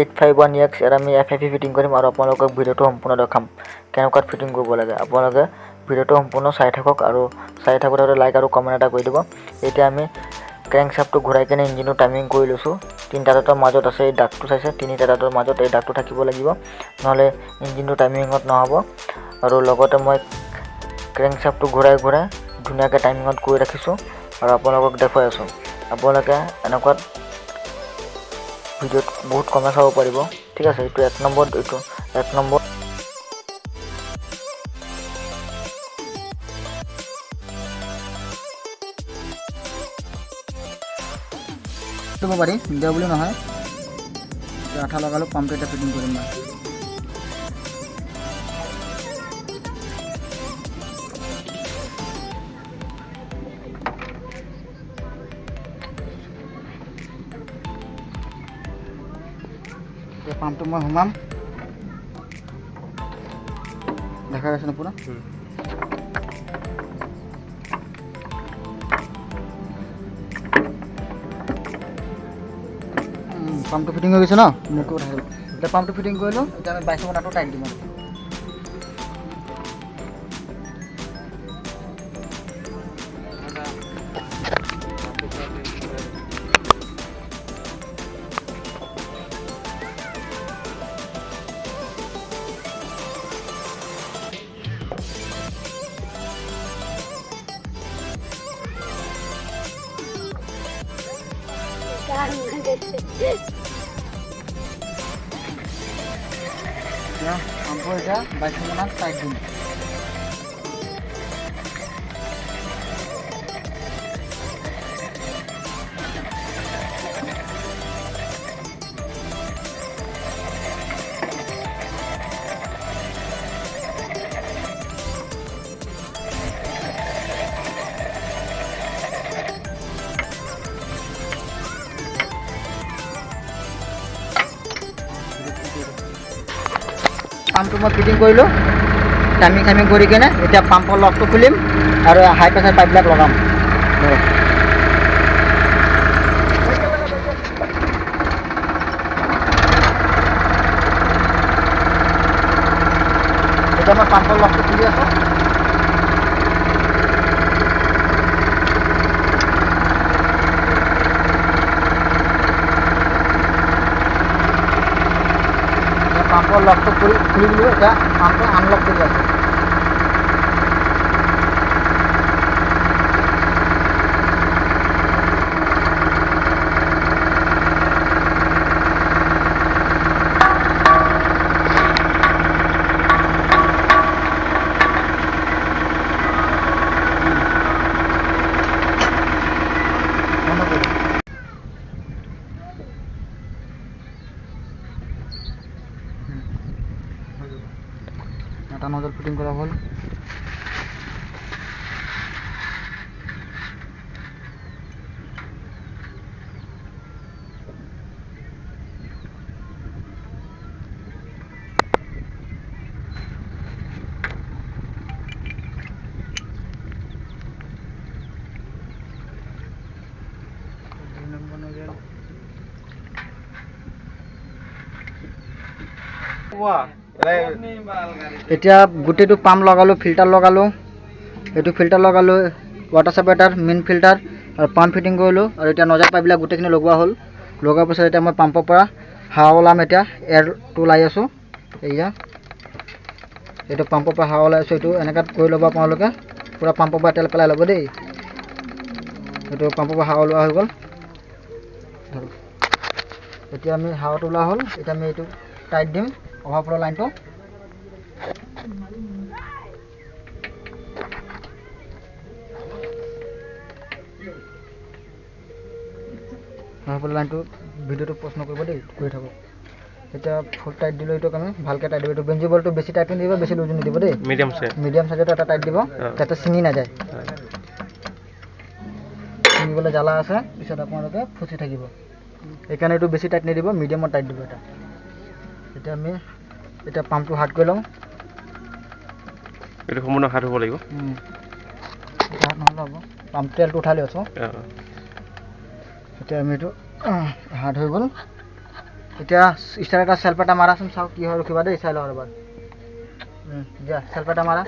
851X ইয়াত আমি FFE fitting কৰিম আৰু আপোনালোকক ভিডিঅ'টো সম্পূৰ্ণ দেখাম কেনেকুৱা ফিটিং কৰিব লাগে। আপোনালোকে ভিডিঅ'টো সম্পূৰ্ণ চাই থাকক আৰু চাই থাকোঁতে লাইক আৰু কমেণ্ট এটা কৰি দিব। এতিয়া আমি ক্ৰেংকশ্যাফ্টটো ঘূৰাই কিনে ইঞ্জিনটো টাইমিং কৰি লৈছোঁ। 3টা দাঁতৰ মাজত আছে এই দাগটো চাইছে, 3টা দাঁতৰ মাজত এই দাগটো থাকিব লাগিব, নহ'লে ইঞ্জিনটো টাইমিঙত নহ'ব। আৰু লগতে মই ক্ৰেংকশ্যাফ্টটো ঘূৰাই ধুনীয়াকৈ টাইমিঙত কৰি ৰাখিছোঁ আৰু আপোনালোকক দেখুৱাই আছোঁ। আপোনালোকে এনেকুৱাত ভিডিঅ'ত বহুত কমে চাব পাৰিব। ঠিক আছে, এইটো 1 নম্বৰ, এইটো 1 নম্বৰ। দিব পাৰি দিয়া বুলি নহয়, আঠা লগালোঁ, পাম্পটো এটা ফিটিং কৰিম মই। পাম্পটো মই সোমাম, দেখা গৈছে ন পুৰা। পাম্পটো ফিটিং হৈ গৈছে ন, মোক এতিয়া পাম্পটো ফিটিং কৰিলোঁ। এতিয়া আমি 22 নম্বৰটো টাইট দিম আৰু পাম্পৰ এতিয়া 22 নম্বৰত টাইট দিম। পাম্পটো মই ফিটিং কৰিলোঁ, টাইমিং কৰি কিনে এতিয়া পাম্পৰ লকটো খুলিম আৰু হাই প্ৰেছাৰ পাইপবিলাক লগাম। এতিয়া মই পাম্পৰ লকটো খুলি আছোঁ। পাম্পৰ লকটো খুলি দিলোঁ, এতিয়া পাম্পটো আনলক কৰি আছোঁ। এটা নজল ফিটিং কৰা হল। এতিয়া গোটেইটো পাম্প লগালোঁ, ফিল্টাৰ লগালোঁ, এইটো ফিল্টাৰ লগালোঁ, ৱাটাৰ ছাপ্লাইটাৰ মেইন ফিল্টাৰ আৰু পাম্প ফিটিং কৰিলোঁ। আৰু এতিয়া নজল পাইপবিলাক গোটেইখিনি লগোৱা হ'ল। লগোৱাৰ পিছত এতিয়া মই পাম্পৰ পৰা হাৱা ওলাম। এতিয়া এয়াৰটো ওলাই আছোঁ। এয়া এইটো পাম্পৰ পৰা হাৱা ওলাই আছোঁ। এইটো এনেকৈ কৰি ল'ব আপোনালোকে, পূৰা পাম্পৰ পৰা তেল পেলাই ল'ব দেই। এইটো পাম্পৰ পৰা হাৱা ওলোৱা হৈ গ'ল। এতিয়া আমি হাৱাটো ওলোৱা হ'ল। এতিয়া আমি এইটো টাইট দিম, অভাৰফ্ল' লাইনটো। অভাৰফ্ল' লাইনটো ভিডিঅ'টো প্ৰশ্ন কৰিব দেই, কৰি থাকক। এতিয়া ফুল টাইট দিলোঁ, এইটোক আমি ভালকৈ টাইট দিব। এইটো বেঞ্জি বলটো বেছি টাইট নিদিব, বেছি লুজ নিদিব দেই। মিডিয়াম চাইজত এটা টাইট দিব, যাতে ছিঙি নাযায়। ছিঙিবলৈ জ্বালা আছে, পিছত আপোনালোকে ফুচি থাকিব। সেইকাৰণে এইটো বেছি টাইট নিদিব, মিডিয়ামত টাইট দিব এটা। এতিয়া আমি পাম্পটো হাৰ্ড কৰি লওঁ। এইটো সম্পূৰ্ণ হাৰ্ড হ'ব লাগিব। হাৰ্ড নহ'লে হ'ব, পাম্প তেলটো উঠাই লৈ আছোঁ। এতিয়া আমি এইটো হাৰ্ড হৈ গ'ল। এতিয়া ষ্টাৰ্টাৰ চেল্ফ এটা মাৰাচোন চাওঁ কি হয় ৰখিবা দেই চাই লওঁ এবাৰ যা চেল্ফ এটা মাৰা